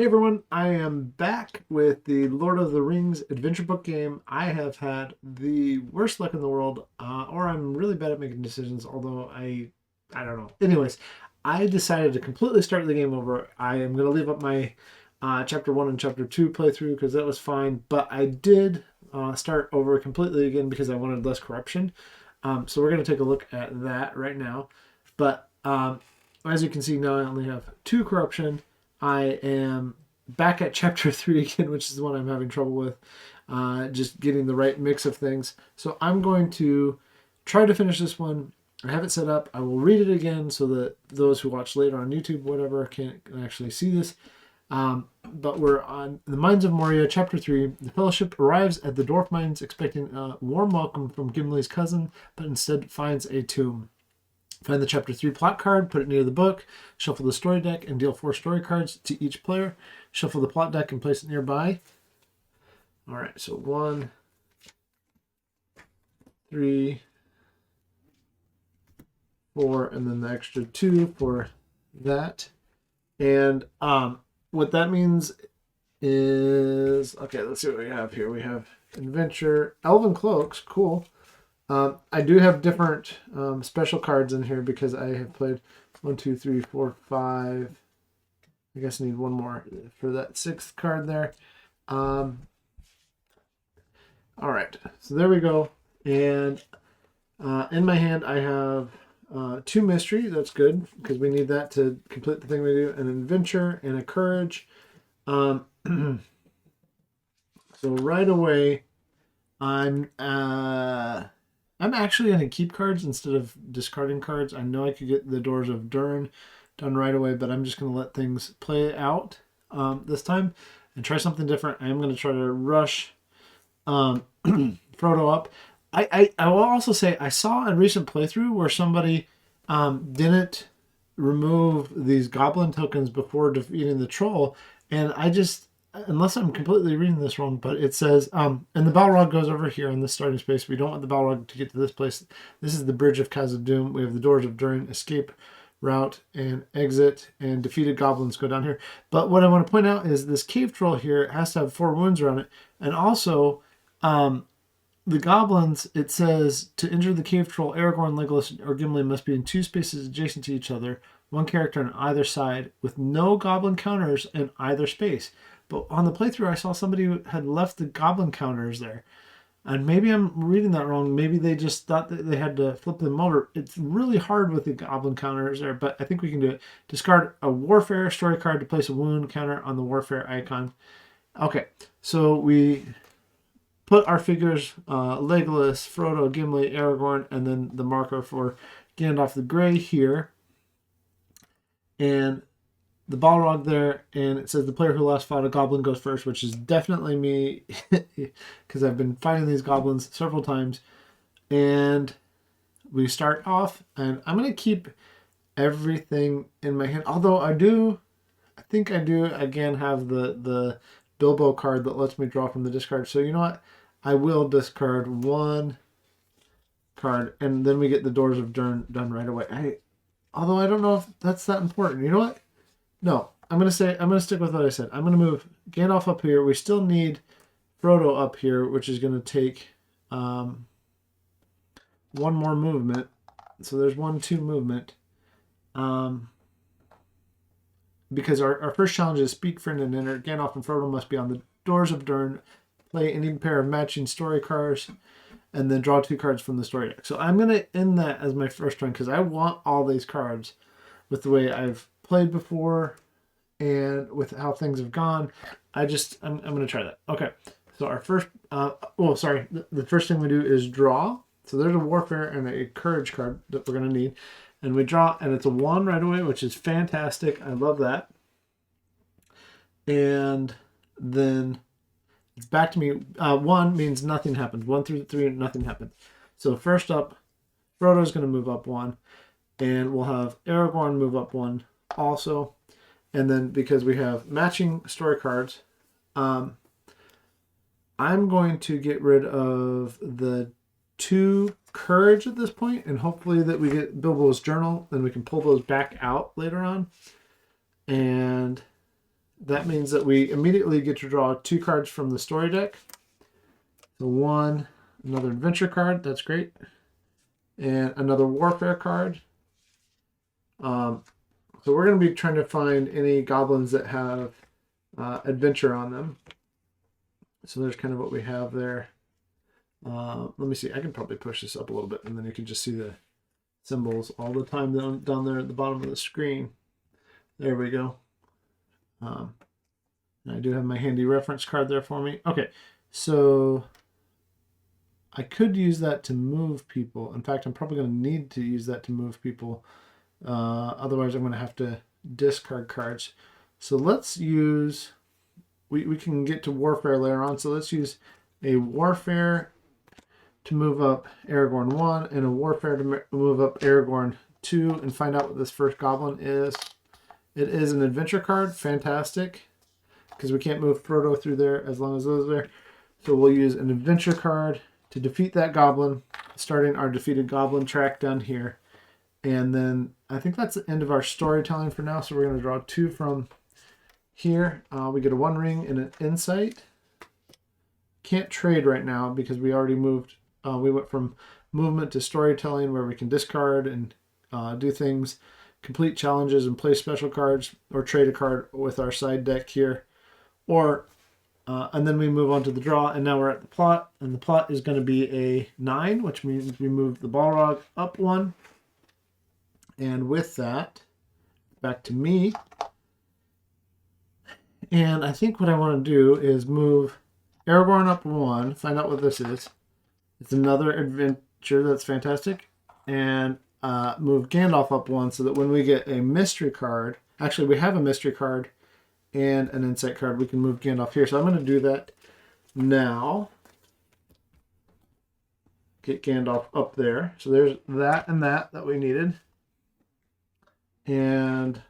Hey everyone, I am back with the Lord of the Rings adventure book game. I have had the worst luck in the world, or I'm really bad at making decisions, although I don't know. Anyways, I decided to completely start the game over. I am going to leave up my chapter 1 and chapter 2 playthrough because that was fine, but I did start over completely again because I wanted less corruption. So we're going to take a look at that right now. But as you can see now, I only have 2 corruption. I am back at chapter 3 again, which is the one I'm having trouble with, just getting the right mix of things. So I'm going to try to finish this one. I have it set up. I will read it again so that those who watch later on YouTube, whatever, can actually see this. But we're on the Mines of Moria, chapter 3. The Fellowship arrives at the Dwarf Mines expecting a warm welcome from Gimli's cousin, but instead finds a tomb. Find the chapter 3 plot card, put it near the book, shuffle the story deck, and deal 4 story cards to each player. Shuffle the plot deck and place it nearby. All right, so 1, 3, 4, and then the extra 2 for that. And what that means is, okay, let's see what we have here. We have Adventure, Elven Cloaks, cool. I do have different special cards in here because I have played 1, 2, 3, 4, 5. I guess I need one more for that 6th card there. All right, so there we go. And in my hand, I have 2 mystery. That's good because we need that to complete the thing we do. An adventure and a courage. So right away, I'm actually going to keep cards instead of discarding cards. I know I could get the Doors of Durn done right away, but I'm just going to let things play out this time and try something different. I am going to try to rush Frodo up. I will also say I saw a recent playthrough where somebody didn't remove these goblin tokens before defeating the troll, and I just, unless I'm completely reading this wrong, but it says, and the balrog goes over here in this starting space. We don't want the balrog to get to this place. This is the Bridge of Khazad-Dûm. We have the Doors of Durn, escape, route, and exit, and defeated goblins go down here. But what I want to point out is this cave troll here has to have 4 wounds around it. And also, the goblins, it says, to injure the cave troll, Aragorn, Legolas, or Gimli must be in 2 spaces adjacent to each other, 1 character on either side, with no goblin counters in either space. But on the playthrough, I saw somebody who had left the goblin counters there. And maybe I'm reading that wrong. Maybe they just thought that they had to flip them over. It's really hard with the goblin counters there, but I think we can do it. Discard a warfare story card to place a wound counter on the warfare icon. Okay, so we put our figures, Legolas, Frodo, Gimli, Aragorn, and then the marker for Gandalf the Grey here. And the Balrog there, and it says the player who last fought a goblin goes first, which is definitely me because I've been fighting these goblins several times. And we start off, and I'm going to keep everything in my hand, although I think I do again have the Bilbo card that lets me draw from the discard. So you know what, I will discard 1 card, and then we get the Doors of Durn done right away. Although I don't know if that's that important. You know what? No, I'm going to stick with what I said. I'm going to move Gandalf up here. We still need Frodo up here, which is going to take 1 more movement. So there's 1, 2 movement. Because our first challenge is speak, friend, and enter. Gandalf and Frodo must be on the Doors of Durn. Play any pair of matching story cards, and then draw 2 cards from the story deck. So I'm going to end that as my first turn because I want all these cards with the way I've played before and with how things have gone. I'm going to try that. Okay, so our first, the first thing we do is draw. So there's a warfare and a courage card that we're going to need. And we draw, and it's a 1 right away, which is fantastic. I love that. And then it's back to me. 1 means nothing happens. 1 through 3, nothing happens. So first up, Frodo's going to move up 1. And we'll have Aragorn move up 1 also. And then because we have matching story cards, I'm going to get rid of the 2 courage at this point, and hopefully that we get Bilbo's journal, then we can pull those back out later on. And that means that we immediately get to draw 2 cards from the story deck. So one, another adventure card, that's great. And another warfare card. So we're going to be trying to find any goblins that have adventure on them. So there's kind of what we have there. Let me see. I can probably push this up a little bit, and then you can just see the symbols all the time down there at the bottom of the screen. There we go. I do have my handy reference card there for me. Okay, so I could use that to move people. In fact, I'm probably going to need to use that to move people. Otherwise, I'm going to have to discard cards. So let's use... We can get to warfare later on, so let's use a warfare to move up Aragorn 1 and a warfare to move up Aragorn 2 and find out what this first goblin is. It is an adventure card. Fantastic. Because we can't move Frodo through there as long as those are there. So we'll use an adventure card to defeat that goblin, starting our defeated goblin track down here. And then I think that's the end of our storytelling for now. So we're going to draw 2 from here. We get a 1 ring and an insight. Can't trade right now because we already moved. We went from movement to storytelling where we can discard and do things, complete challenges and play special cards, or trade a card with our side deck here. Or and then we move on to the draw, and now we're at the plot, and the plot is going to be a 9, which means we move the balrog up 1. And with that, back to me. And I think what I want to do is move Aragorn up 1, find out what this is. It's another adventure, that's fantastic. And move Gandalf up 1 so that when we get a mystery card, actually we have a mystery card and an insight card, we can move Gandalf here. So I'm going to do that now. Get Gandalf up there. So there's that and that we needed. And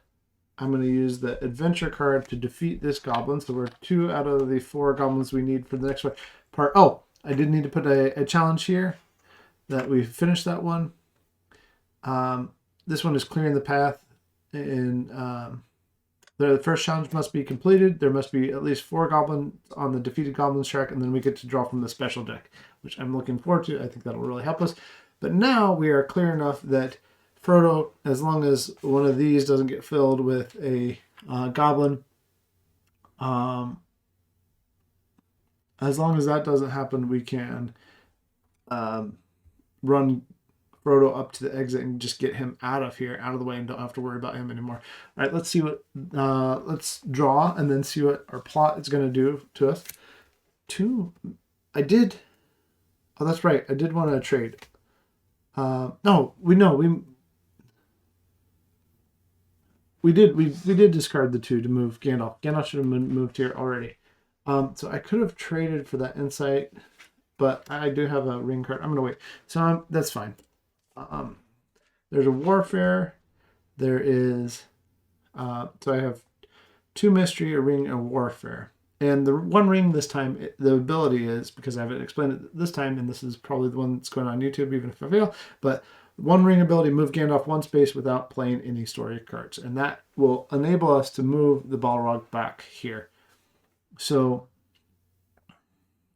I'm going to use the adventure card to defeat this goblin. So we're 2 out of the 4 goblins we need for the next part. Oh, I did need to put a challenge here that we finished that one. This one is clearing the path. And the first challenge must be completed. There must be at least 4 goblins on the defeated goblins track. And then we get to draw from the special deck, which I'm looking forward to. I think that'll really help us. But now we are clear enough that Frodo, as long as one of these doesn't get filled with a goblin, as long as that doesn't happen, we can run Frodo up to the exit and just get him out of here, out of the way, and don't have to worry about him anymore. All right, let's see what, let's draw and then see what our plot is going to do to us. Oh, that's right, I did want to trade. We did discard the 2 to move Gandalf. Gandalf should have been moved here already. So I could have traded for that insight, but I do have a ring card. I'm going to wait. So that's fine. There's a warfare. There is, so I have 2 mystery, a ring, and warfare. And the 1 ring this time, the ability is, because I haven't explained it this time, and this is probably the one that's going on YouTube, even if I fail, but 1 ring ability, move Gandalf 1 space without playing any story cards. And that will enable us to move the Balrog back here. So,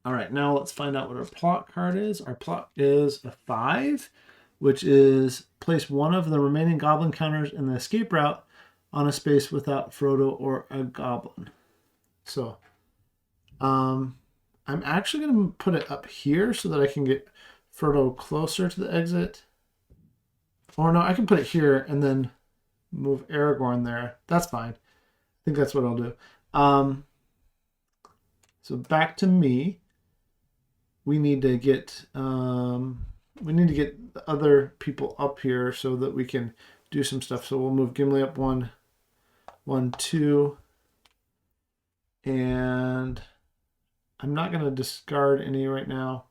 all right, now let's find out what our plot card is. Our plot is a 5, which is place 1 of the remaining goblin counters in the escape route on a space without Frodo or a goblin. So, I'm actually going to put it up here so that I can get Frodo closer to the exit. Or no, I can put it here and then move Aragorn there. That's fine. I think that's what I'll do. So back to me. We need to get the other people up here so that we can do some stuff. So we'll move Gimli up 1, 2, and I'm not going to discard any right now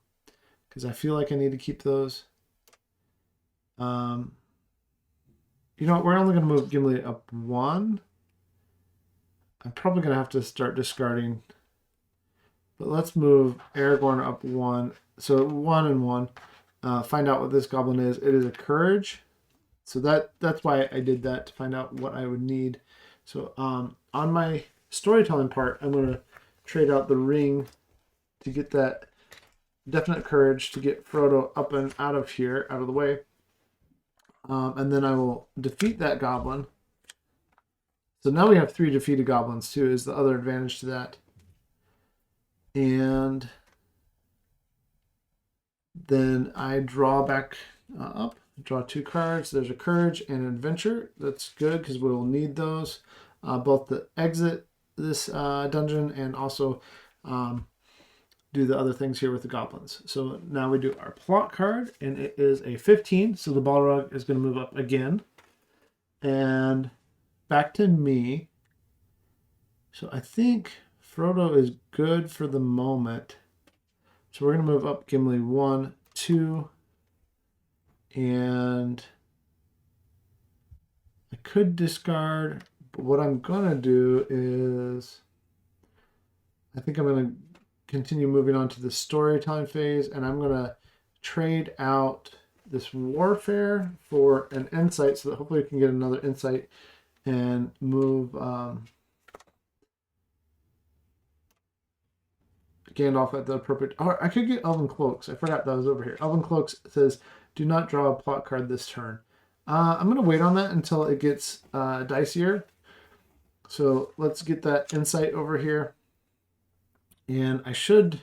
because I feel like I need to keep those. You know what? We're only going to move Gimli up 1. I'm probably going to have to start discarding. But let's move Aragorn up 1. So 1 and 1. Find out what this goblin is. It is a courage. So that's why I did that, to find out what I would need. So on my storytelling part, I'm going to trade out the ring to get that definite courage to get Frodo up and out of here, out of the way. And then I will defeat that goblin. So now we have 3 defeated goblins too, is the other advantage to that. And then I draw back up, draw 2 cards. There's a courage and an adventure. That's good because we will need those, both to exit this dungeon and also do the other things here with the goblins. So now we do our plot card, and it is a 15. So the balrog is going to move up again. And back to me. So I think Frodo is good for the moment. So we're going to move up Gimli 1, 2, and I could discard, but what I'm going to do is I think I'm going to continue moving on to the storytelling phase, and I'm going to trade out this warfare for an insight so that hopefully we can get another insight and move Gandalf at the appropriate... Oh, I could get Elven Cloaks. I forgot that was over here. Elven Cloaks says, do not draw a plot card this turn. I'm going to wait on that until it gets dicier. So let's get that insight over here. And I should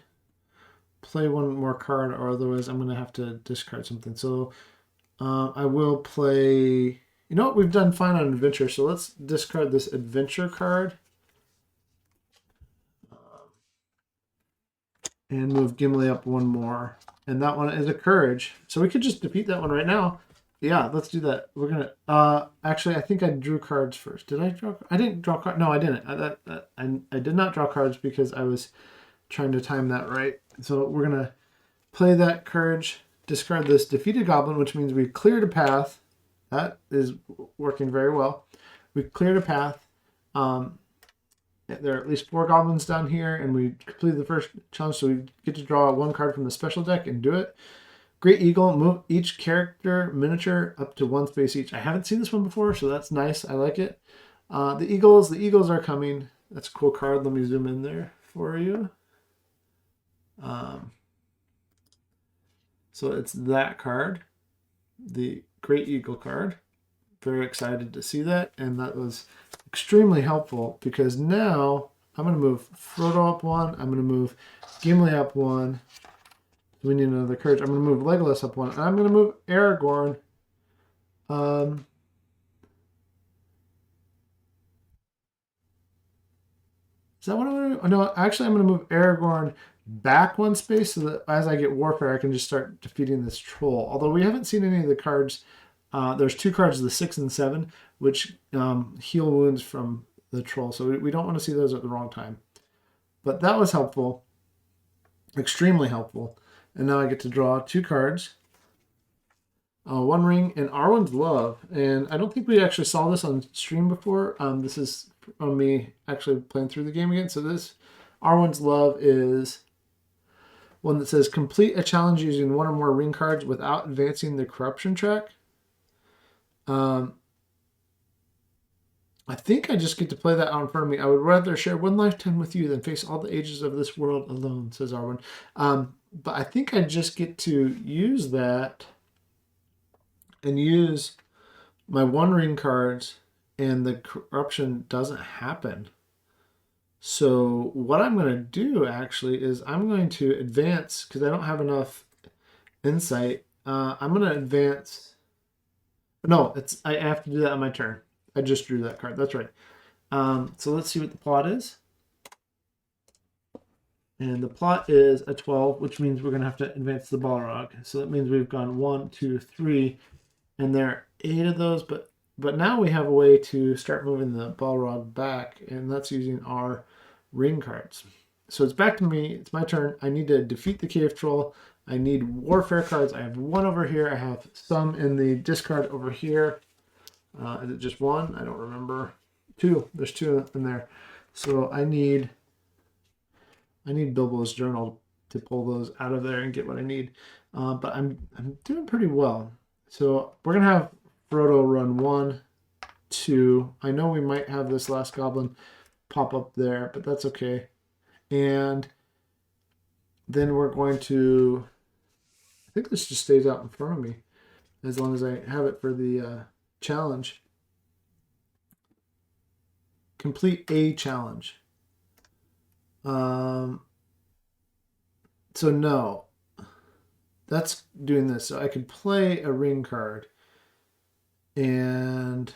play one more card, or otherwise I'm going to have to discard something. So I will play... You know what? We've done fine on adventure, so let's discard this adventure card. And move Gimli up 1 more. And that one is a courage. So we could just defeat that one right now. Yeah, let's do that. We're going to... actually, I think I drew cards first. Did I draw... I didn't draw cards. No, I didn't. I did not draw cards because I was trying to time that right. So we're going to play that courage, discard this defeated goblin, which means we cleared a path. That is working very well. We cleared a path. There are at least 4 goblins down here, and we completed the first challenge, so we get to draw 1 card from the special deck and do it. Great Eagle, move each character miniature up to 1 space each. I haven't seen this one before, so that's nice. I like it. The Eagles are coming. That's a cool card. Let me zoom in there for you. So it's that card, the Great Eagle card. Very excited to see that, and that was extremely helpful because now I'm going to move Frodo up 1. I'm going to move Gimli up 1. We need another courage. I'm going to move Legolas up 1. And I'm going to move Aragorn. Is that what I'm going to do? No, actually, I'm going to move Aragorn back 1 space so that as I get Warfare, I can just start defeating this troll. Although we haven't seen any of the cards. There's 2 cards, the 6 and 7, which heal wounds from the troll. So we don't want to see those at the wrong time. But that was helpful. Extremely helpful. And now I get to draw 2 cards. 1 ring and Arwen's Love. And I don't think we actually saw this on stream before. This is on me actually playing through the game again. So this Arwen's Love is one that says complete a challenge using 1 or more ring cards without advancing the corruption track. I think I just get to play that out in front of me. I would rather share 1 lifetime with you than face all the ages of this world alone, says Arwen. But I think I just get to use that and use my 1 ring cards, and the corruption doesn't happen. So what I'm going to do actually is I'm going to advance, because I don't have enough insight. I'm going to advance. No, I have to do that on my turn. I just drew that card. That's right. So let's see what the plot is. And the plot is a 12, which means we're going to have to advance the balrog. So that means we've gone 1, 2, 3, and there are 8 of those. But now we have a way to start moving the balrog back, and that's using our ring cards. So it's back to me. It's my turn. I need to defeat the cave troll. I need warfare cards. I have 1 over here. I have some in the discard over here. Is it just 1? I don't remember. 2. There's 2 in there. So I need Bilbo's journal to pull those out of there and get what I need. But I'm doing pretty well. So we're gonna have Frodo run 1, 2. I know we might have this last goblin pop up there, but that's okay. And then we're going to, I think this just stays out in front of me as long as I have it for the challenge. Complete a challenge. So no, that's doing this. So I could play a ring card and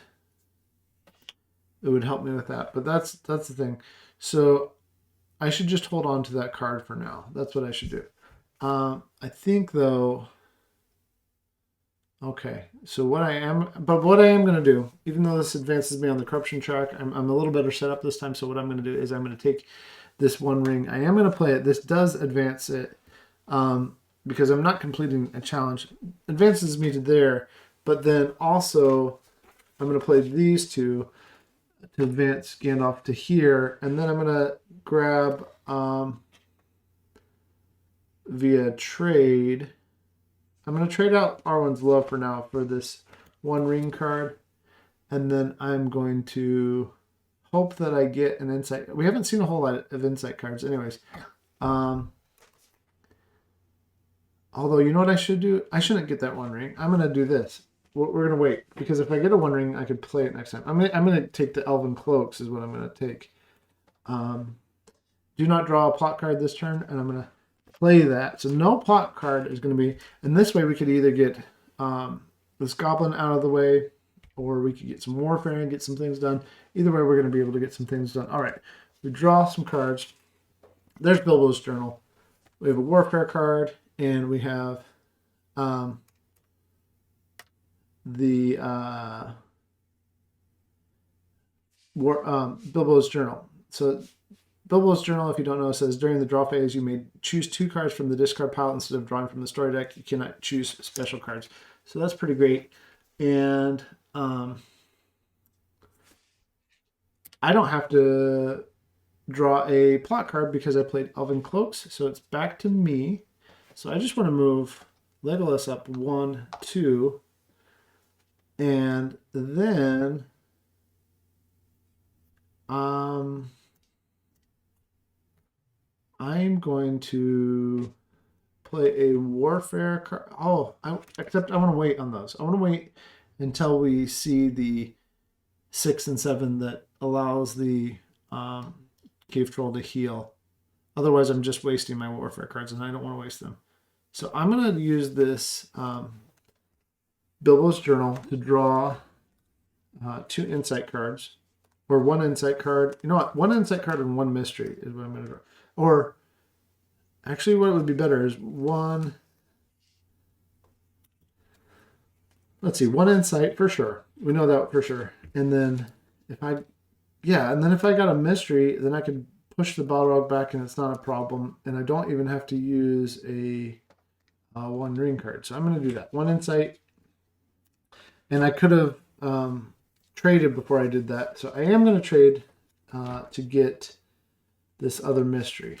it would help me with that. But that's the thing. So I should just hold on to that card for now. That's what I should do. I think though. Okay, so what I am going to do, even though this advances me on the corruption track, I'm a little better set up this time. So what I'm going to do is I'm going to take this one ring. I am going to play it. This does advance it because I'm not completing a challenge. Advances me to there, but then also I'm going to play these two to advance Gandalf to here, and then I'm going to grab via trade. I'm going to trade out Arwen's Love for now for this one ring card. And then I'm going to hope that I get an insight. We haven't seen a whole lot of insight cards anyways. Although, you know what I should do? I shouldn't get that one ring. I'm going to do this. We're going to wait. Because if I get a one ring, I could play it next time. I'm going to take the Elven Cloaks is what I'm going to take. Do not draw a plot card this turn. And I'm going to play that. So no plot card is going to be, and this way we could either get this goblin out of the way, or we could get some warfare and get some things done. Either way, we're going to be able to get some things done. All right, we draw some cards. There's Bilbo's Journal. We have a warfare card, and we have Bilbo's Journal. So Bilbo's Journal, if you don't know, says during the draw phase, you may choose 2 cards from the discard pile instead of drawing from the story deck. You cannot choose special cards. So that's pretty great. And I don't have to draw a plot card because I played Elven Cloaks. So it's back to me. So I just want to move Legolas up 1, 2. And then I'm going to play a warfare card. Except I want to wait on those. I want to wait until we see the 6 and 7 that allows the cave troll to heal. Otherwise, I'm just wasting my warfare cards, and I don't want to waste them. So I'm going to use this Bilbo's Journal to draw 2 insight cards. Or 1 insight card. You know what? 1 insight card and 1 mystery is what I'm going to draw. Or, actually, what would be better is 1... Let's see, 1 insight for sure. We know that for sure. And then if I got a mystery, then I could push the balrog back and it's not a problem. And I don't even have to use a 1 ring card. So I'm going to do that. 1 insight. And I could have traded before I did that. So I am going to trade to get this other mystery.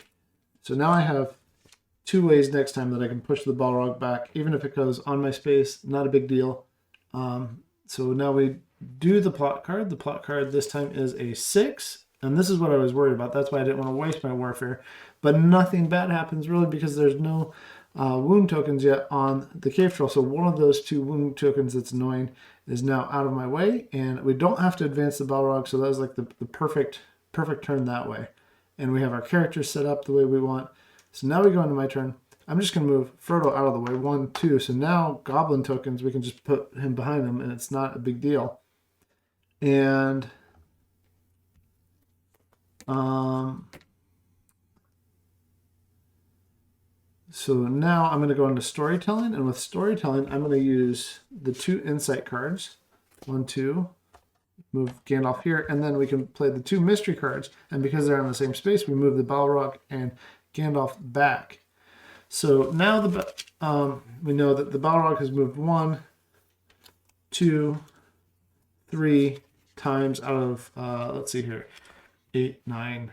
So now I have 2 ways next time that I can push the balrog back, even if it goes on my space, not a big deal. So now we do the plot card. The plot card this time is a 6, and this is what I was worried about. That's why I didn't want to waste my warfare. But nothing bad happens really because there's no wound tokens yet on the cave troll. So one of those 2 wound tokens that's annoying is now out of my way, and we don't have to advance the balrog. So that was like the perfect turn that way. And we have our characters set up the way we want. So now we go into my turn. I'm just going to move Frodo out of the way. 1, 2. So now goblin tokens, we can just put him behind him, and it's not a big deal. And so now I'm going to go into storytelling. And with storytelling, I'm going to use the 2 insight cards. 1, 2. Move Gandalf here, and then we can play the 2 mystery cards. And because they're in the same space, we move the Balrog and Gandalf back. So now we know that the Balrog has moved 1, 2, 3 times out of, let's see here, 8, 9,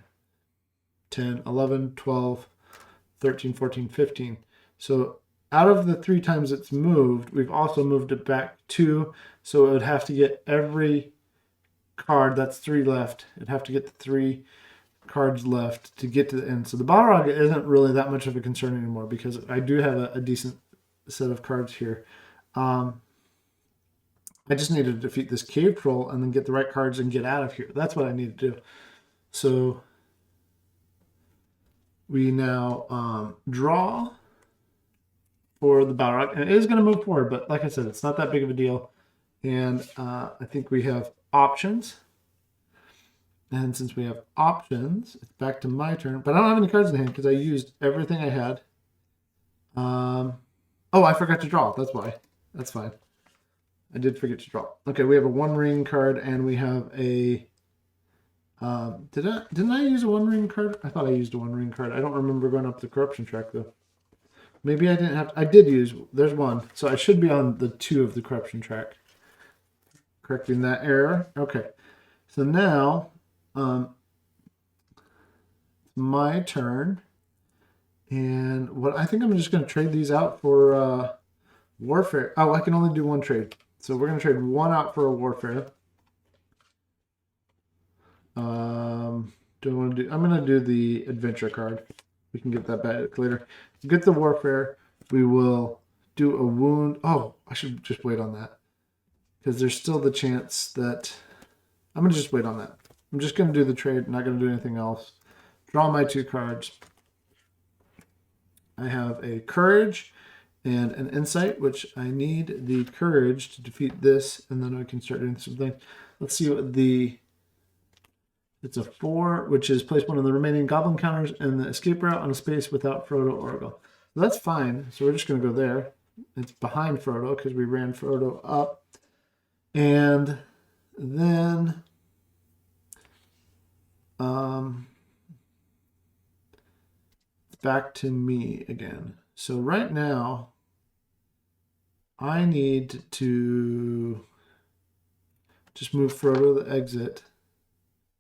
10, 11, 12, 13, 14, 15. So out of the 3 times it's moved, we've also moved it back 2. So it would have to get every card. That's 3 left. I'd have to get the 3 cards left to get to the end. So the balrog isn't really that much of a concern anymore because I do have a decent set of cards here. I just need to defeat this cave troll and then get the right cards and get out of here. That's what I need to do. So we now draw for the balrog, and it is going to move forward, but like I said, it's not that big of a deal. And I think we have options. And since we have options, it's back to my turn. But I don't have any cards in hand because I used everything I had. Oh, I forgot to draw. That's why. That's fine. I did forget to draw. Okay, we have a 1 ring card, and we have a... didn't I use a 1 ring card? I thought I used a 1 ring card. I don't remember going up the corruption track, though. Maybe I didn't have... I did use... There's 1. So I should be on the 2 of the corruption track. Correcting that error. Okay. So now... my turn, and what I think I'm just going to trade these out for warfare. Oh, I can only do 1 trade, so we're going to trade 1 out for a warfare. Do I want to do? I'm going to do the adventure card. We can get that back later. Get the warfare. We will do a wound. Oh, I should just wait on that because there's still the chance that I'm going to just wait on that. I'm just going to do the trade, not going to do anything else. Draw my 2 cards. I have a courage and an insight, which I need the courage to defeat this, and then I can start doing something. Let's see what the... It's a 4, which is place 1 of the remaining goblin counters and the escape route on a space without Frodo or Orgo. So that's fine. So we're just going to go there. It's behind Frodo because we ran Frodo up. And then... it's back to me again. So right now, I need to just move Frodo to the exit.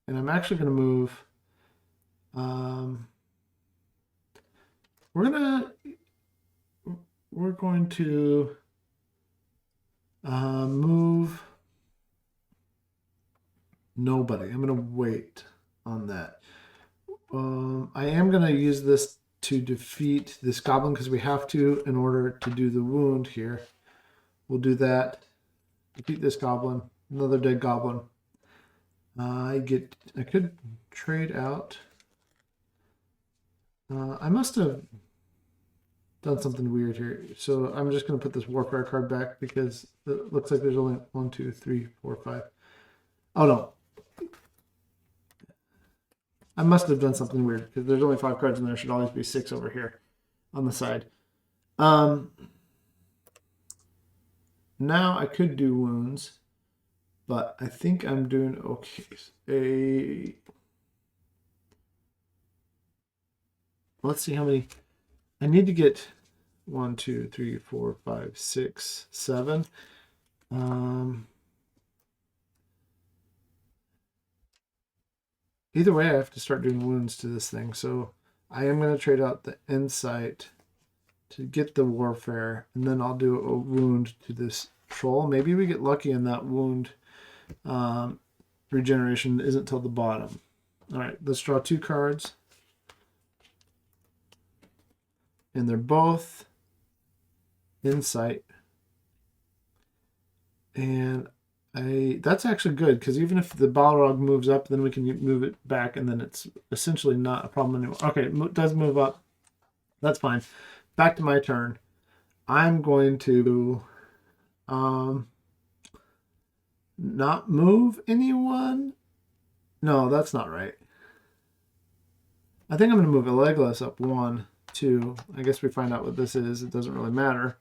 And I'm actually going to move... we're going to move nobody. I'm going to wait on that. I am going to use this to defeat this goblin because we have to in order to do the wound here. We'll do that. Defeat this goblin. Another dead goblin. I could trade out. I must have done something weird here. So I'm just going to put this warfare card back because it looks like there's only 1, 2, 3, 4, 5. Oh no. I must have done something weird because there's only 5 cards and there should always be 6 over here on the side. Now I could do wounds, but I think I'm doing okay. Let's see how many. I need to get 1, 2, 3, 4, 5, 6, 7. Either way, I have to start doing wounds to this thing. So I am going to trade out the insight to get the warfare, and then I'll do a wound to this troll. Maybe we get lucky and that wound regeneration isn't till the bottom. All right, let's draw 2 cards. And they're both insight. And that's actually good because even if the balrog moves up, then we can move it back, and then it's essentially not a problem anymore. Okay, it does move up. That's fine. Back to my turn. I'm going to not move anyone. No, that's not right. I think I'm going to move Legolas up 1, 2. I guess we find out what this is. It doesn't really matter,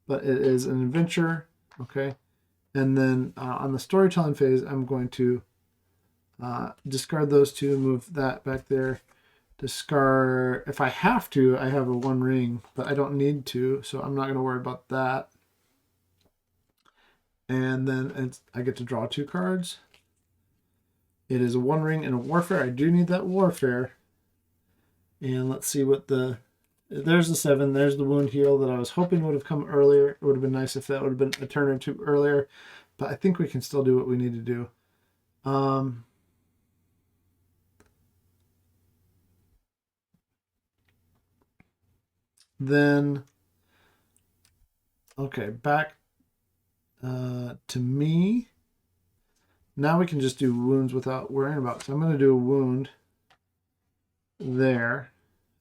but it is an adventure. Okay. And then on the storytelling phase, I'm going to discard those 2, move that back there. Discard, if I have to, I have a 1 ring, but I don't need to, so I'm not going to worry about that. And then I get to draw 2 cards. It is a 1 ring and a warfare. I do need that warfare. And let's see what there's the 7. There's the wound heal that I was hoping would have come earlier. It would have been nice if that would have been a turn or 2 earlier, but I think we can still do what we need to do. Um, then, okay, back to me. Now we can just do wounds without worrying about it. So I'm going to do a wound there.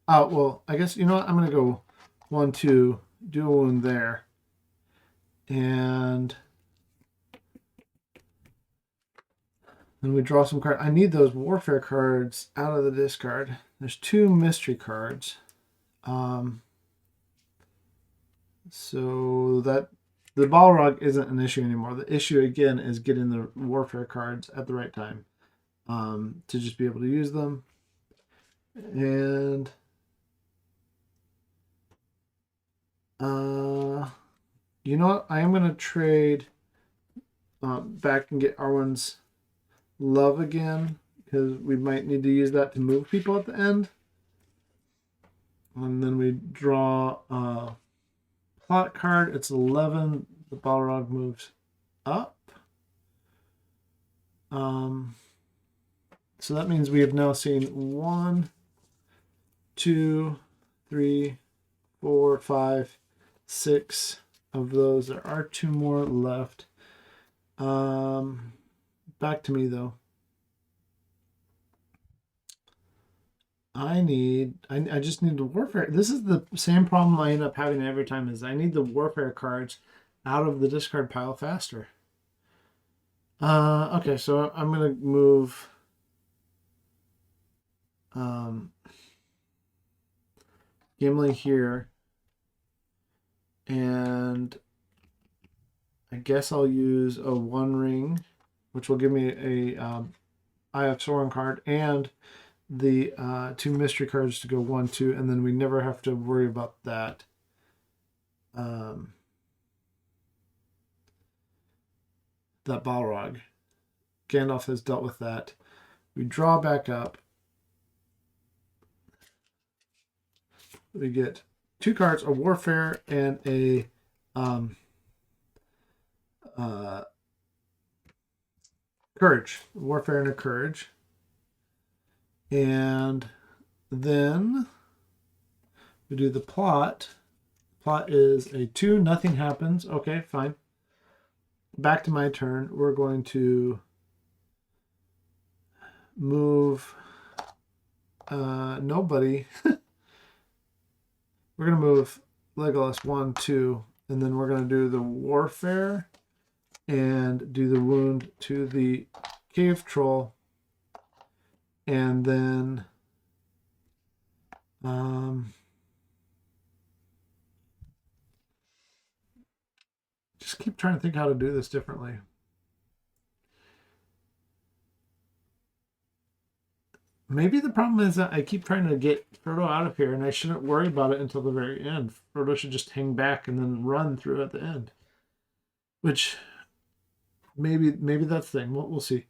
Oh, well, I guess, you know what? I'm going to go 1, 2, do a wound there. And then we draw some cards. I need those warfare cards out of the discard. There's 2 mystery cards. So that the balrog isn't an issue anymore. The issue again is getting the warfare cards at the right time to just be able to use them. And you know what? I am going to trade back and get Arwen's love again because we might need to use that to move people at the end. And then we draw a plot card. It's 11. The balrog moves up. So that means we have now seen 1, 2, 3, 4, 5, 6 of those. There are 2 more left. Back to me though. I just need the warfare. This is the same problem I end up having every time is I need the warfare cards out of the discard pile faster. Okay, so I'm gonna move Gimli here, and I guess I'll use a 1 ring, which will give me a Eye of Sauron card and the 2 mystery cards to go 1, 2, and then we never have to worry about that. That Balrog. Gandalf has dealt with that. We draw back up. We get 2 cards, a Warfare and a Courage. Warfare and a Courage. And then we do the plot. Plot is a 2, nothing happens. Okay, fine. Back to my turn. We're going to move nobody. We're going to move Legolas 1, 2, and then we're going to do the warfare and do the wound to the cave troll. And then just keep trying to think how to do this differently. Maybe the problem is that I keep trying to get Frodo out of here, and I shouldn't worry about it until the very end. Frodo should just hang back and then run through at the end. Which maybe that's the thing. We'll see.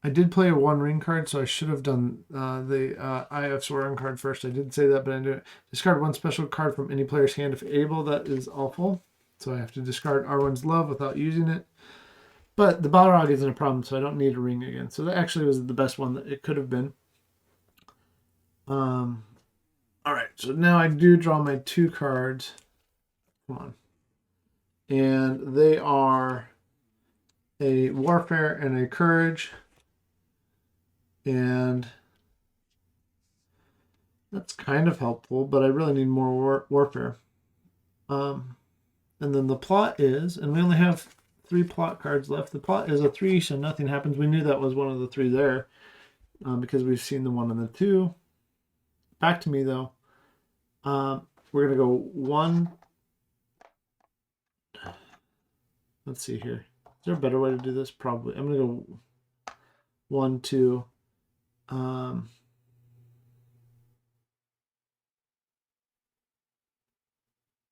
I did play a 1 ring card, so I should have done the Eye of Sauron card first. I did say that, but I didn't. Discard 1 special card from any player's hand if able. That is awful. So I have to discard Arwen's Love without using it. But the Balrog isn't a problem, so I don't need a ring again. So that actually was the best one that it could have been. All right, so now I do draw my 2 cards. Come on. And they are a Warfare and a Courage. And that's kind of helpful, but I really need more warfare. And then the plot is, and we only have 3 plot cards left. The plot is a 3, so nothing happens. We knew that was one of the 3 there because we've seen the 1 and the 2. Back to me, though. We're going to go 1. Let's see here. Is there a better way to do this? Probably. I'm going to go 1, 2.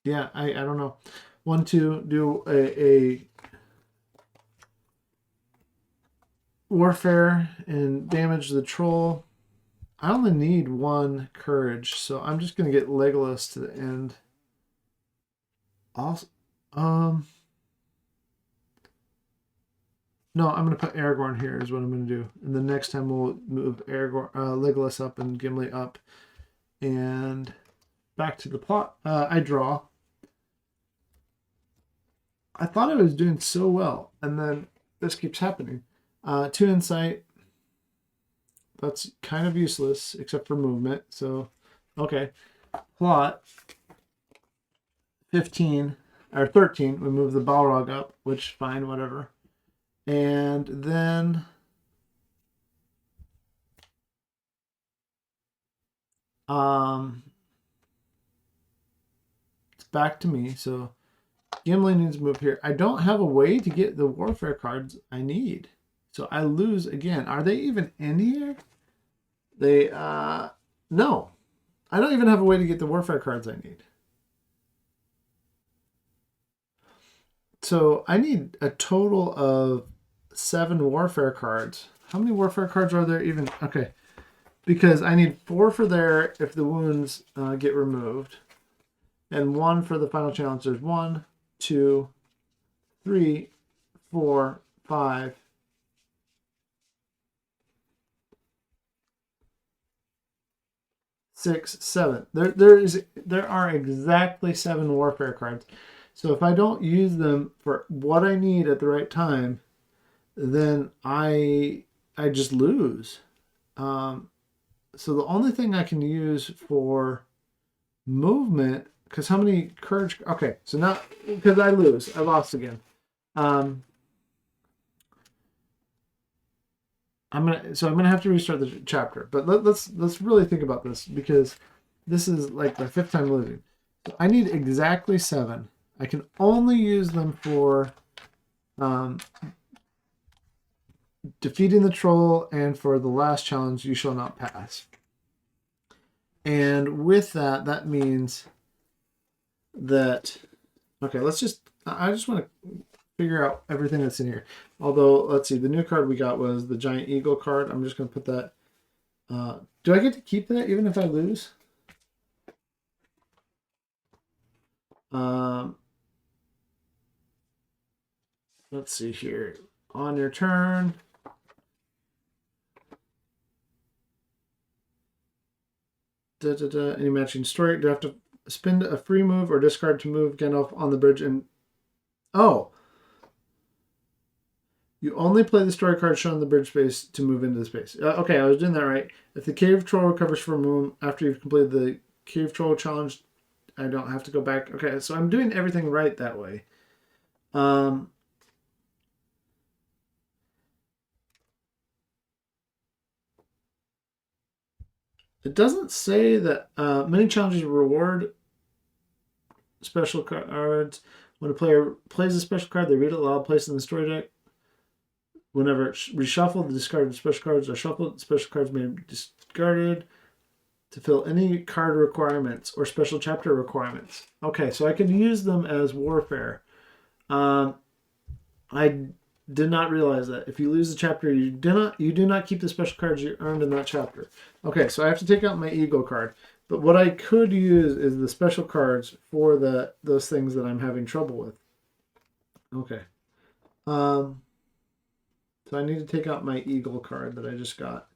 Yeah, I don't know. 1, 2, do a warfare and damage the troll. I only need 1 courage, so I'm just gonna get Legolas to the end. Also, No, I'm going to put Aragorn here is what I'm going to do. And the next time we'll move Aragorn, Legolas up and Gimli up. And back to the plot. I draw. I thought I was doing so well. And then this keeps happening. 2 insight. That's kind of useless except for movement. So, okay. Plot. 15 or 13. We move the balrog up, which fine, whatever. And then it's back to me. So Gimli needs to move here. I don't have a way to get the warfare cards I need. So I lose again. Are they even in here? They no. I don't even have a way to get the warfare cards I need. So I need a total of 7 warfare cards. How many warfare cards are there even? Okay. Because I need 4 for there if the wounds get removed. And 1 for the final challenge. There's 1, 2, 3, 4, 5. 6, 7. There are exactly 7 warfare cards. So if I don't use them for what I need at the right time, then I just lose. So the only thing I can use for movement, because how many courage? Okay, so now because I lose, I lost again. I'm gonna have to restart the chapter. But let's really think about this because this is like my 5th time losing. So I need exactly 7. I can only use them for defeating the troll and for the last challenge, you shall not pass. And with that, that means that, okay, I just want to figure out everything that's in here. Although, let's see, the new card we got was the giant eagle card. I'm just going to put that. Do I get to keep that even if I lose? Let's see here. On your turn, any matching story. Do I have to spend a free move or discard to move Gandalf on the bridge? And oh, you only play the story card shown in the bridge space to move into the space. Okay, I was doing that right. If the cave troll recovers from a moon after you've completed the cave troll challenge, I don't have to go back. Okay, so I'm doing everything right that way. It doesn't say that many challenges reward special cards. When a player plays a special card, they read it aloud, place it in the story deck. Whenever it's reshuffled, the discarded special cards are shuffled. Special cards may be discarded to fill any card requirements or special chapter requirements. Okay, so I can use them as warfare. I did not realize that. If you lose the chapter, you do not keep the special cards you earned in that chapter. Okay, so I have to take out my eagle card. But what I could use is the special cards for those things that I'm having trouble with. Okay. So I need to take out my eagle card that I just got.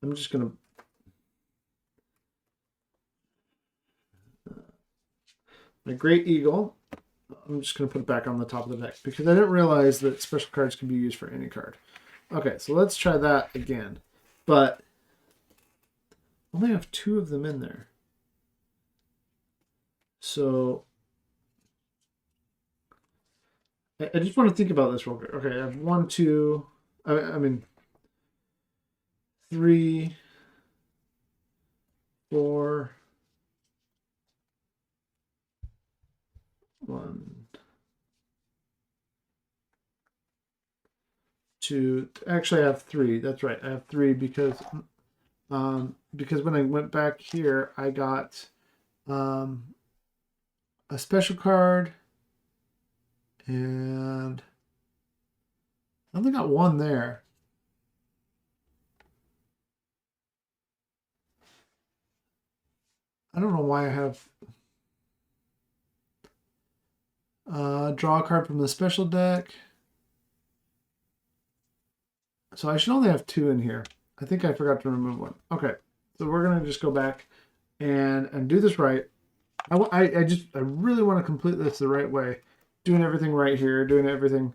I'm just going to... my great eagle. I'm just going to put it back on the top of the deck because I didn't realize that special cards can be used for any card. Okay, so let's try that again. But I only have 2 of them in there. So I just want to think about this real quick. Okay, I have 1, 2, I mean 3, 4, 1, 2. Actually, I have 3. That's right. I have 3 because when I went back here, I got a special card, and I only got 1 there. I don't know why I have draw a card from the special deck. So I should only have 2 in here. I think I forgot to remove 1. Okay, so we're gonna just go back and do this right. I really want to complete this the right way, doing everything right here, doing everything.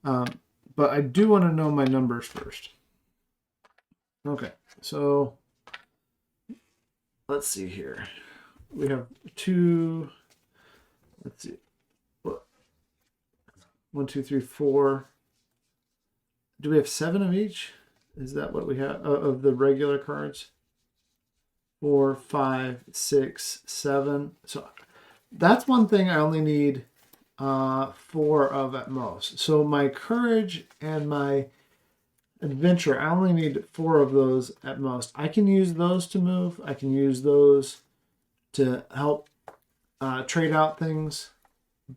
But I do want to know my numbers first. Okay, so let's see here. We have 2. Let's see. 1, 2, 3, 4. Do we have 7 of each? Is that what we have of the regular cards? 4, 5, 6, 7. So that's one thing I only need 4 of at most. So my courage and my adventure, I only need 4 of those at most. I can use those to move. I can use those to help trade out things.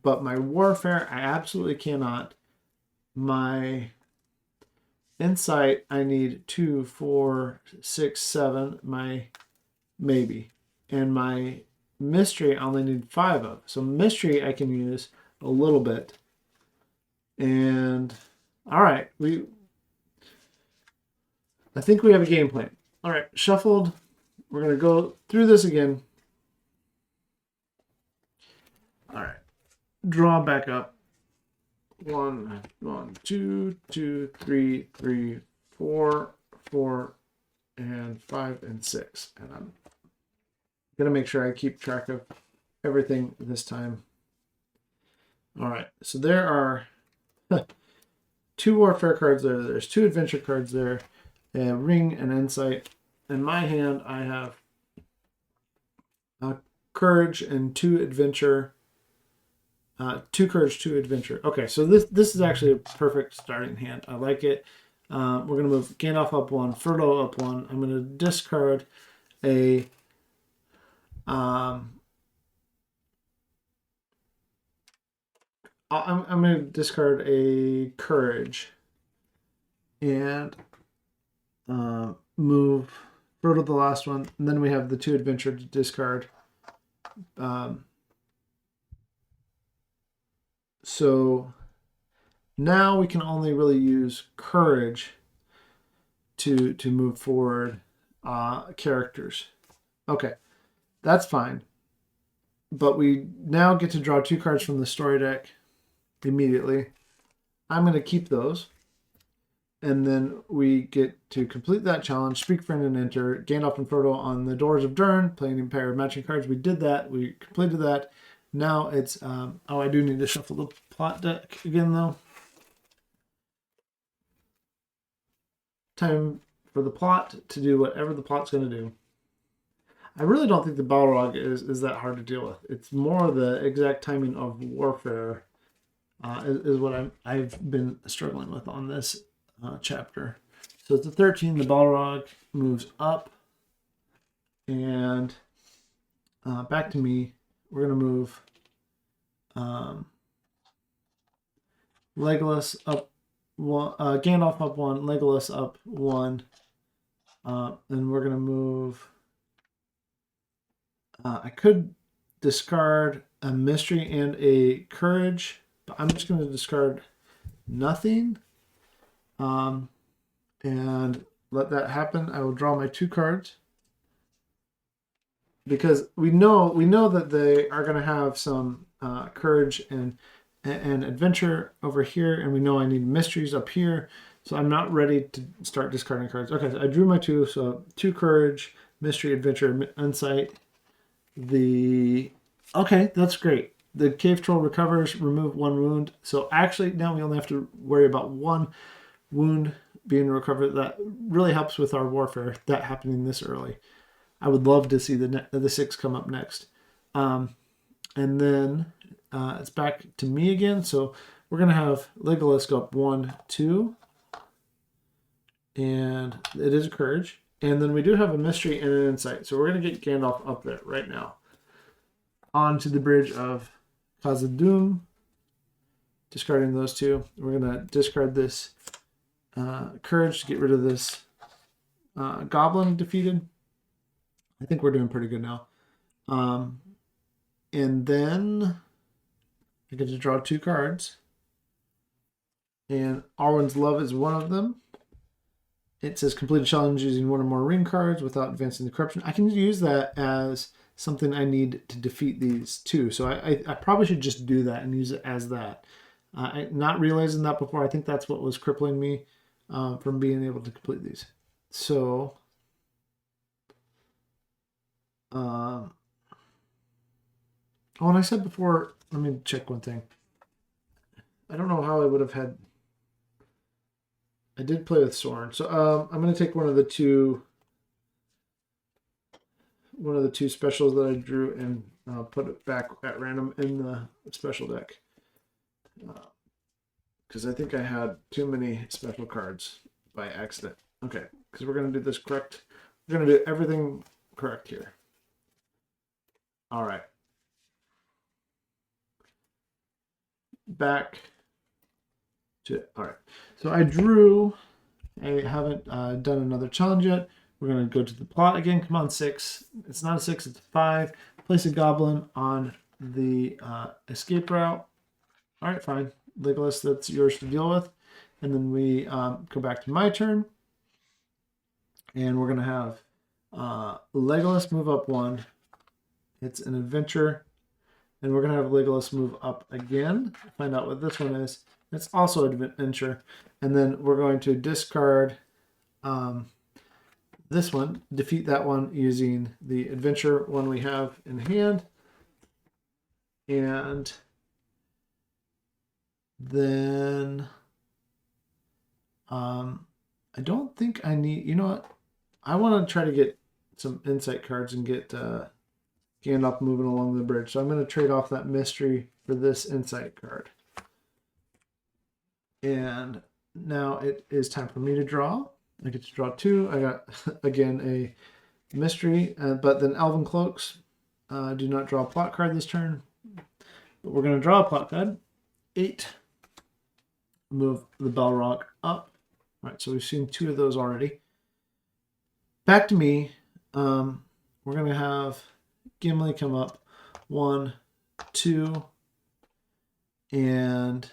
But my warfare, I absolutely cannot. My insight, I need 2, 4, 6, 7. My maybe. And my mystery, I only need 5 of. So mystery, I can use a little bit. And all right, I think we have a game plan. All right, shuffled. We're gonna go through this again. All right, draw back up. 1, 2, 2, 3, 3, 4, 4, and 5 and 6. And I'm gonna make sure I keep track of everything this time. All right, so there are 2 warfare cards there. There's 2 adventure cards there, a ring and insight. In my hand, I have courage and 2 adventure. 2 courage, 2 adventure. Okay, so this is actually a perfect starting hand. I like it. We're gonna move Gandalf up 1, Frodo up 1. I'm gonna discard a I'm going to discard a courage and move Frodo the last one. And then we have the 2 adventure to discard. So now we can only really use courage to move forward characters. Okay, that's fine. But we now get to draw 2 cards from the story deck immediately. I'm going to keep those. And then we get to complete that challenge, speak friend and enter, Gandalf and Frodo on the Doors of Durn, playing a pair of matching cards. We did that. We completed that. Now it's, I do need to shuffle the plot deck again, though. Time for the plot to do whatever the plot's going to do. I really don't think the balrog is that hard to deal with. It's more the exact timing of warfare is what I've been struggling with on this chapter. So it's a 13. The balrog moves up and back to me. We're going to move Legolas up 1, Gandalf up 1, Legolas up 1, and we're going to move. I could discard a mystery and a courage, but I'm just going to discard nothing and let that happen. I will draw my 2 cards because we know that they are going to have some courage and adventure over here, and we know I need mysteries up here, so I'm not ready to start discarding cards. Okay, so I drew my 2, so 2 courage, mystery, adventure, insight. Okay, that's great. The cave troll recovers, remove 1 wound. So actually now we only have to worry about 1 wound being recovered. That really helps with our warfare, that happening this early. I would love to see the 6 come up next. And then it's back to me again. So we're going to have Legolas go up 1, 2. And it is a courage. And then we do have a mystery and an insight. So we're going to get Gandalf up there right now. On to the Bridge of Khazad-Dûm. Discarding those 2. We're going to discard this courage to get rid of this goblin defeated. I think we're doing pretty good now. And then I get to draw 2 cards. And Arwen's Love is one of them. it says complete a challenge using one or more ring cards without advancing the corruption. I can use that as something I need to defeat these too. So I probably should just do that and use it as that. Not realizing that before, I think that's what was crippling me from being able to complete these. So, oh, and I said before, let me check one thing. I don't know how I would have had. I did play with Soren, so I'm going to take one of the two specials that I drew and put it back at random in the special deck. Because I think I had too many special cards by accident. Okay, because we're going to do this correct. We're going to do everything correct here. All right. Back to, all right. So I drew, I haven't done another challenge yet. We're going to go to the plot again. Come on, 6. It's not a 6, it's a 5. Place a goblin on the escape route. All right, fine. Legolas, that's yours to deal with. And then we go back to my turn. And we're going to have Legolas move up 1. It's an adventure. And we're going to have Legolas move up again. Find out what this one is. It's also an adventure. And then we're going to discard this one, defeat that one using the adventure one we have in hand. And then I don't think I need, you know what? I want to try to get some insight cards and get Gandalf moving along the bridge. So I'm going to trade off that mystery for this insight card. And now it is time for me to draw. I get to draw 2. I got, again, a mystery, but then Elven Cloaks. Do not draw a plot card this turn. But we're going to draw a plot card. 8. Move the balrog up. All right, so we've seen 2 of those already. Back to me. We're going to have Gimli come up. 1, 2, and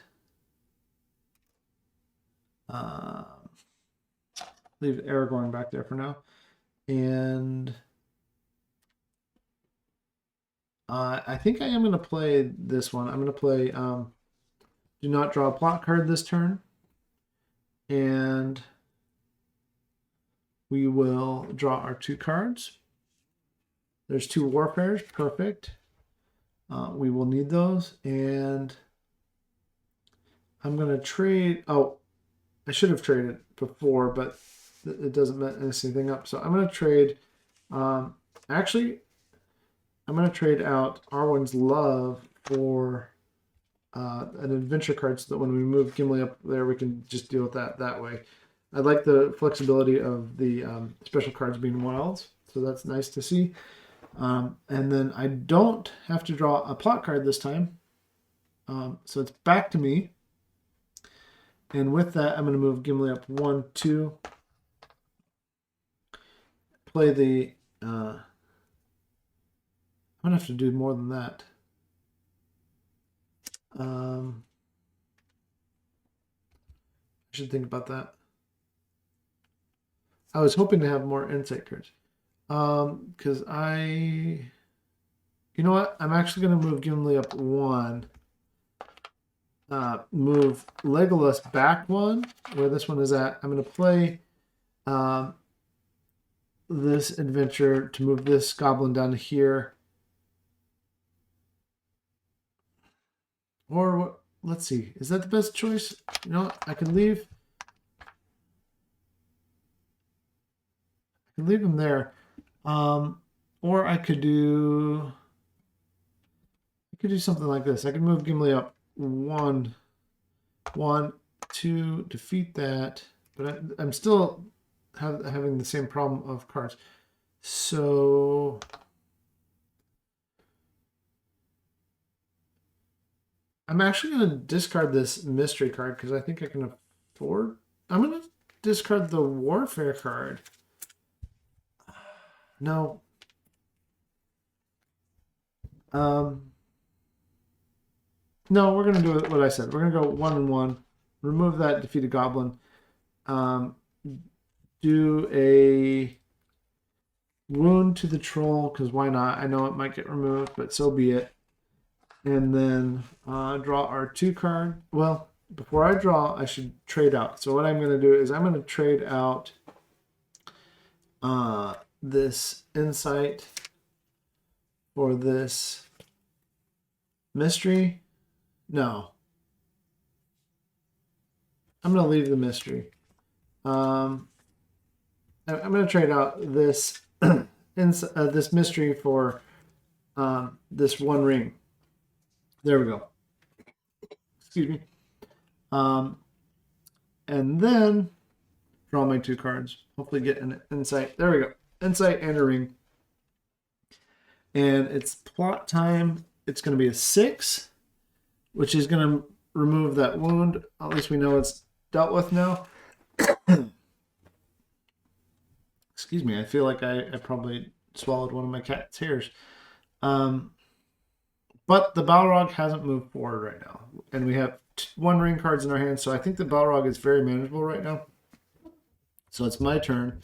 leave Aragorn back there for now. And I think I am going to play this one. I'm going to play do not draw a plot card this turn. And we will draw our 2 cards. There's 2 warfares. Perfect. We will need those. And I'm going to trade. Oh, I should have traded before, but it doesn't mess anything up. So I'm going to trade. Actually, I'm going to trade out Arwen's Love for an adventure card so that when we move Gimli up there, we can just deal with that way. I like the flexibility of the special cards being wilds, so that's nice to see. And then I don't have to draw a plot card this time. So it's back to me. And with that, I'm going to move Gimli up 1, 2. Play the... I'm going to have to do more than that. I should think about that. I was hoping to have more insight cards. Because you know what? I'm actually going to move Gimli up 1. Move Legolas back 1, where this one is at. I'm going to play this adventure to move this goblin down to here. Or, let's see, is that the best choice? You know what? I can leave him there. Or I could do something like this. I could move Gimli up 1, 2, defeat that, but I'm still having the same problem of cards. So I'm actually going to discard this mystery card because I think I can afford. I'm going to discard the warfare card. No. No, we're going to do what I said. We're going to go 1 and 1. Remove that, defeat a goblin. do a wound to the troll, because why not? I know it might get removed, but so be it. And then draw our 2 card. Well, before I draw, I should trade out. So what I'm going to do is I'm going to trade out this insight for this mystery. No. I'm going to leave the mystery. I'm going to trade out this this mystery for this 1 ring. There we go. Excuse me. And then draw my 2 cards. Hopefully get an insight. There we go. Insight and a ring. And it's plot time. It's going to be a 6, which is going to remove that wound. At least we know it's dealt with now. Excuse me. I feel like I probably swallowed one of my cat's hairs. But the balrog hasn't moved forward right now. And we have 1 ring cards in our hands. So I think the balrog is very manageable right now. So it's my turn.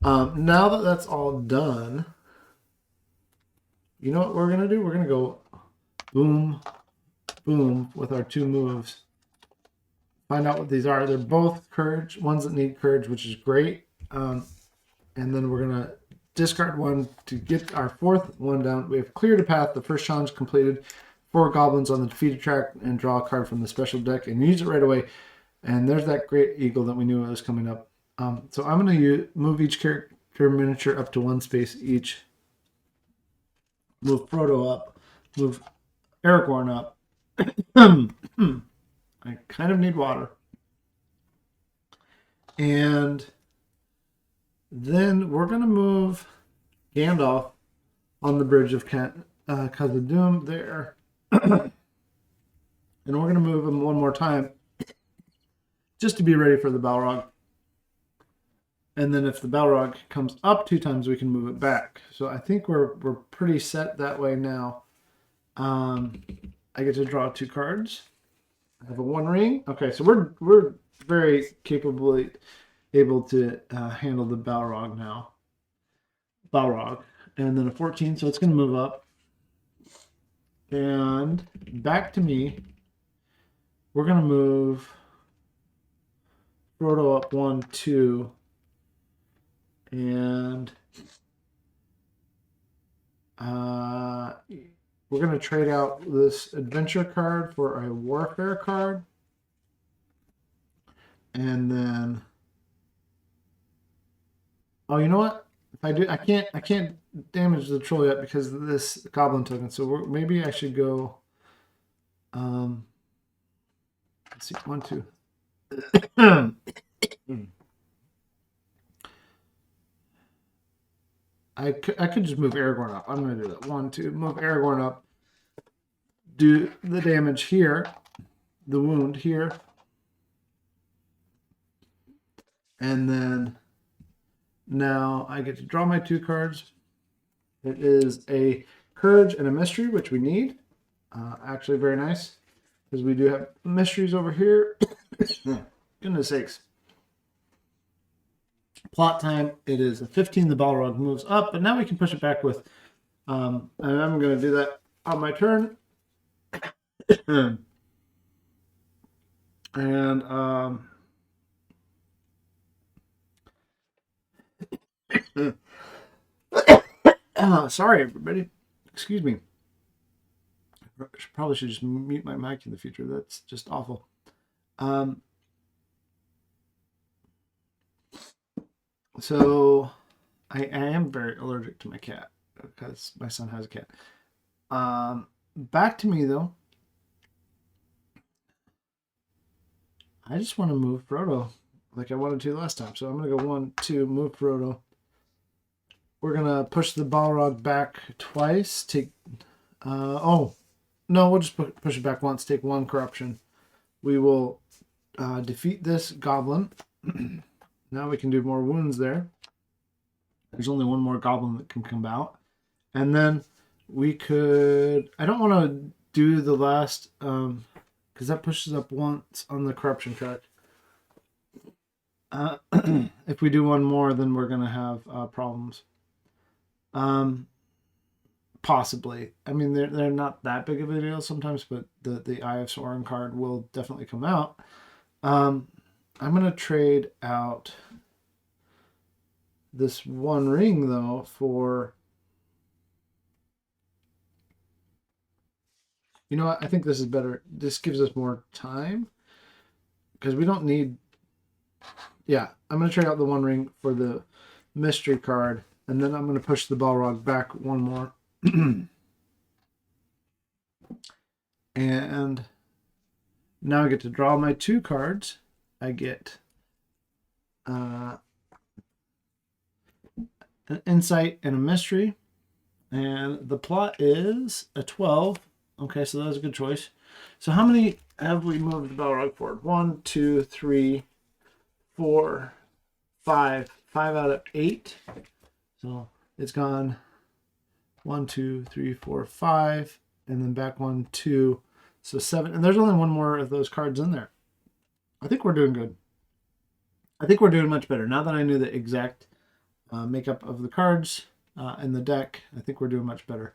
Now that that's all done, you know what we're going to do? We're going to go boom, boom with our 2 moves. Find out what these are. They're both courage, ones that need courage, which is great. And then we're going to discard 1 to get our 4th one down. We have cleared a path. The first challenge completed. 4 goblins on the defeated track, and draw a card from the special deck and use it right away. And there's that great eagle that we knew was coming up. So I'm going to move each character miniature up to 1 space each. Move Frodo up. Move Aragorn up. I kind of need water. And then we're going to move Gandalf on the Bridge of Khazad-Dûm there. And we're going to move him 1 more time just to be ready for the balrog. And then if the balrog comes up 2 times, we can move it back. So I think we're pretty set that way now. I get to draw 2 cards. I have a 1 ring. Okay, so we're very capably able to handle the balrog now. Balrog. And then a 14, so it's going to move up. And back to me. We're going to move Frodo up 1, 2. And we're going to trade out this adventure card for a warfare card. And then, oh, you know what? If I do, I can't damage the troll yet because of this goblin token. So maybe I should go. Let's see, 1, 2. I could just move Aragorn up. I'm going to do that. 1, 2. Move Aragorn up. Do the damage here. The wound here. And then now I get to draw my 2 cards. It is a courage and a mystery, which we need. Actually, very nice. Because we do have mysteries over here. Goodness sakes. Plot time, it is a 15. The balrog moves up, but now we can push it back with, and I'm going to do that on my turn. And sorry, everybody. Excuse me. Probably should just mute my mic in the future. That's just awful. So I am very allergic to my cat because my son has a cat. Back to me, though. I just want to move Frodo like I wanted to last time. So I'm going to go 1, 2, move Frodo. We're going to push the balrog back twice. Take, oh, no, we'll just push it back once. Take 1 corruption. We will defeat this goblin. Now we can do more wounds there. There's only 1 more goblin that can come out. And then we could... I don't want to do the last... because that pushes up once on the corruption track. If we do one more, then we're going to have problems. Possibly. I mean, they're not that big of a deal sometimes, but the Eye of Sauron card will definitely come out. I'm going to trade out this one ring, though, for... You know what? I think this is better. This gives us more time. Because we don't need... Yeah, I'm going to trade out the one ring for the mystery card. And then I'm going to push the balrog back one more. And now I get to draw my 2 cards. I get an insight and a mystery. And the plot is a 12. Okay, so that was a good choice. So how many have we moved the balrog forward? 1, 2, 3, 4, 5. 5 out of 8. So it's gone 1, 2, 3, 4, 5. And then back 1, 2. So 7. And there's only one more of those cards in there. I think we're doing good. I think we're doing much better. Now that I knew the exact makeup of the cards and the deck, I think we're doing much better.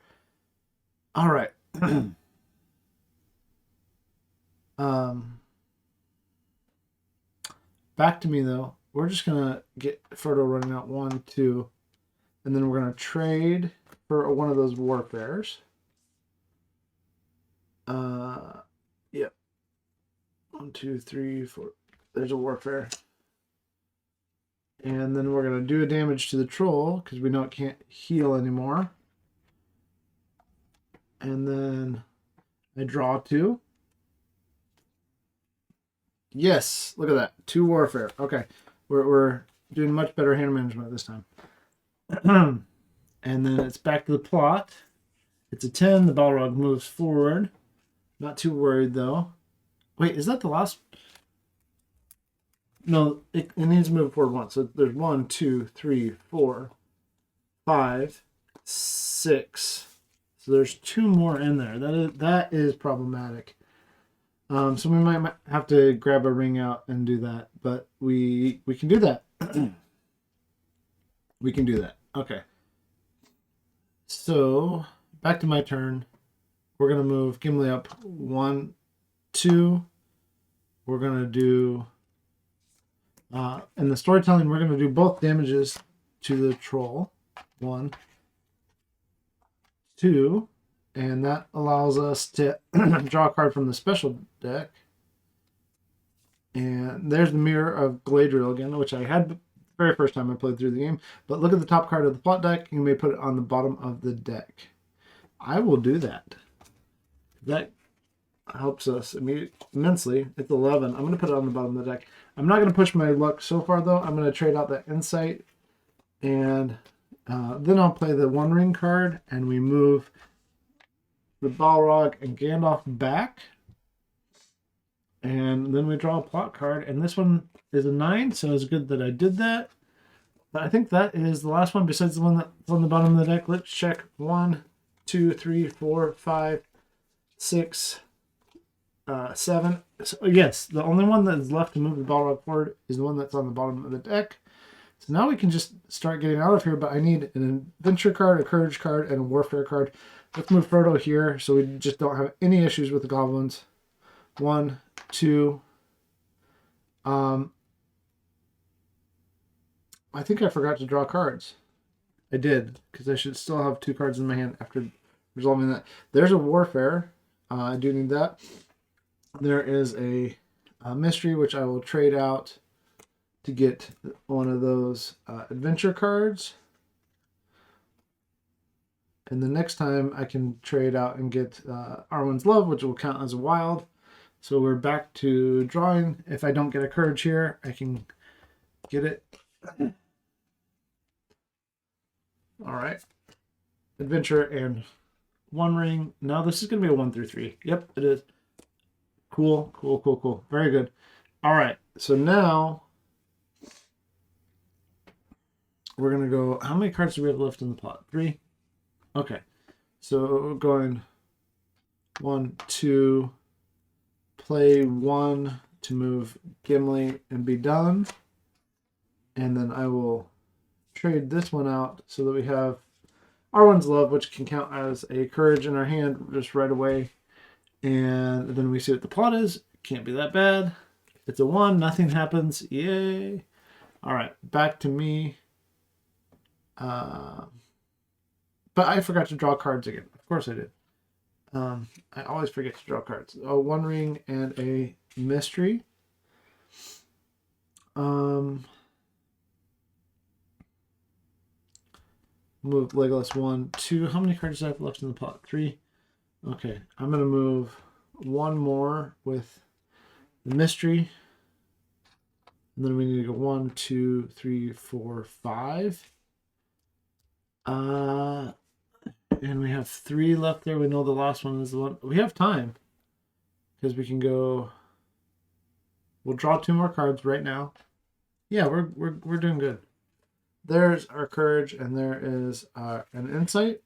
All right. Back to me, though. We're just going to get Frodo running out 1, 2. And then we're going to trade for one of those warfares. Yep. 1, 2, 3, 4. There's a warfare. And then we're going to do a damage to the troll because we know it can't heal anymore. And then I draw 2. Yes, look at that. 2 warfare. Okay, we're doing much better hand management this time. And then it's back to the plot. It's a 10. The balrog moves forward. Not too worried, though. Wait, is that the last? No, it needs to move forward once. So there's 1, 2, 3, 4, 5, 6. So there's 2 more in there. That is problematic. So we might have to grab a ring out and do that, but we can do that. We can do that. Okay. So back to my turn. We're gonna move Gimli up 1, 2. We're gonna do in the storytelling. We're gonna do both damages to the troll. 1, 2. And that allows us to draw a card from the special deck. And there's the Mirror of Galadriel again, which I had the very first time I played through the game. But look at the top card of the plot deck. You may put it on the bottom of the deck. I will do that. That helps us immensely. It's 11. I'm going to put it on the bottom of the deck. I'm not going to push my luck so far, though. I'm going to trade out that insight. And then I'll play the One Ring card. And we move the Balrog and Gandalf back. And then we draw a plot card. And this one is a 9, so it's good that I did that. But I think that is the last one besides the one that's on the bottom of the deck. Let's check. 1, 2, 3, 4, 5, 6, 7. So, yes, the only one that is left to move the Balrog forward is the one that's on the bottom of the deck. So now we can just start getting out of here, but I need an adventure card, a courage card, and a warfare card. Let's move Frodo here so we just don't have any issues with the goblins. 1, 2. I think I forgot to draw cards. I did, because I should still have 2 cards in my hand after resolving that. There's a warfare. I do need that. There is a mystery, which I will trade out to get one of those adventure cards. And the next time I can trade out and get Arwen's Love, which will count as a wild. So we're back to drawing. If I don't get a courage here, I can get it. All right. Adventure and One Ring. Now this is going to be a 1 through 3. Yep, it is. Cool, cool, cool, cool. Very good. All right. So now we're going to go. How many cards do we have left in the plot? 3. Okay. So going 1, 2. Play 1 to move Gimli and be done. And then I will trade this one out so that we have R1's Love, which can count as a courage in our hand just right away. And then we see what the plot is. Can't be that bad. It's a 1. Nothing happens. Yay. All right. Back to me. But I forgot to draw cards again. Of course I did. I always forget to draw cards. Oh, 1 ring and a mystery. Move Legolas 1, 2. How many cards do I have left in the pot? 3. Okay, I'm gonna move 1 more with the mystery. And then we need to go 1, 2, 3, 4, 5. And we have 3 left there. We know the last one is the one. We have time because we can go. We'll draw 2 more cards right now. Yeah, we're doing good. There's our courage, and there is an insight.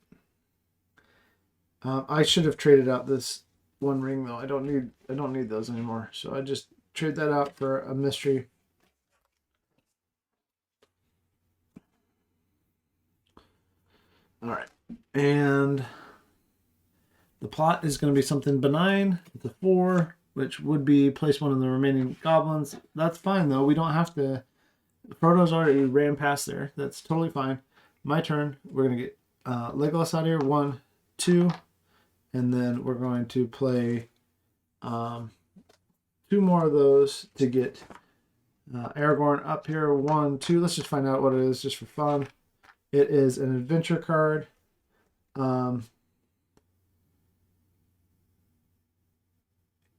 I should have traded out this 1 ring though. I don't need those anymore. So I just trade that out for a mystery. All right, and the plot is going to be something benign. It's a 4, which would be place 1 of the remaining goblins. That's fine though. We don't have to. Frodo's already ran past there. That's totally fine. My turn. We're going to get Legolas out of here. 1, 2. And then we're going to play 2 more of those to get Aragorn up here. 1, 2. Let's just find out what it is just for fun. It is an adventure card. You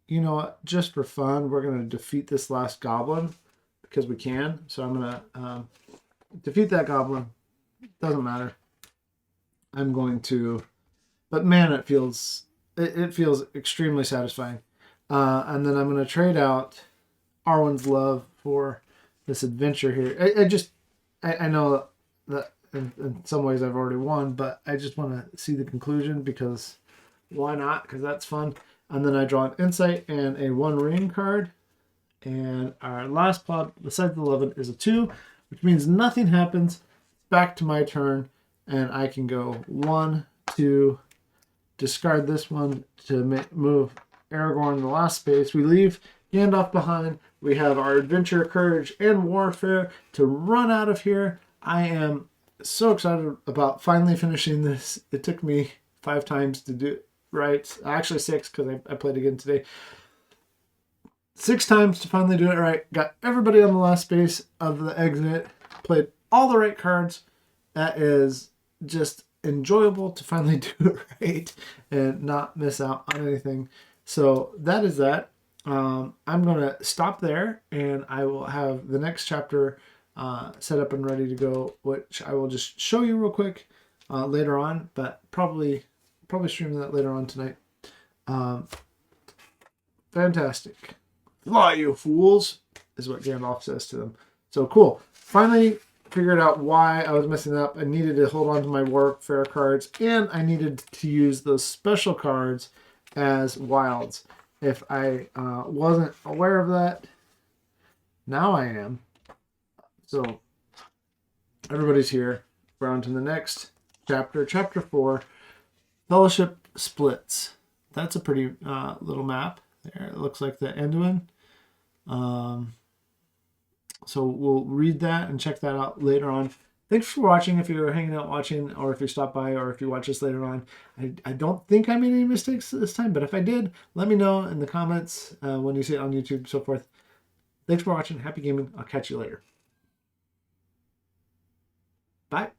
know what? Just for fun, we're going to defeat this last goblin. Because we can. So I'm going to defeat that goblin. Doesn't matter. I'm going to... But man, it feels extremely satisfying. And then I'm going to trade out Arwen's Love for this adventure here. I know that in some ways I've already won, but I just want to see the conclusion because why not? Because that's fun. And then I draw an insight and a 1 ring card. And our last plot, besides the 11, is a 2, which means nothing happens. Back to my turn, and I can go 1, 2, discard this one to move Aragorn in the last space. We leave Gandalf behind. We have our adventure, courage, and warfare to run out of here. I am so excited about finally finishing this. It took me 5 times to do it right. Actually 6 because I played again today. 6 times to finally do it right. Got everybody on the last space of the exit. Played all the right cards. That is just enjoyable to finally do it right and not miss out on anything. So that is that. I'm going to stop there and I will have the next chapter set up and ready to go, which I will just show you real quick later on, but probably stream that later on tonight. Fantastic. Fly, you fools, is what Gandalf says to them. So cool. Finally figured out why I was messing up. I needed to hold on to my warfare cards, and I needed to use those special cards as wilds. If I wasn't aware of that, now I am. So everybody's here. We're on to the next chapter, chapter 4, Fellowship Splits. That's a pretty little map there. It looks like the Anduin. So we'll read that and check that out later on. Thanks for watching if you're hanging out watching, or if you stop by, or if you watch this later on. I don't think I made any mistakes this time, but if I did, let me know in the comments when you see it on YouTube, so forth. Thanks for watching. Happy gaming. I'll catch you later. Bye.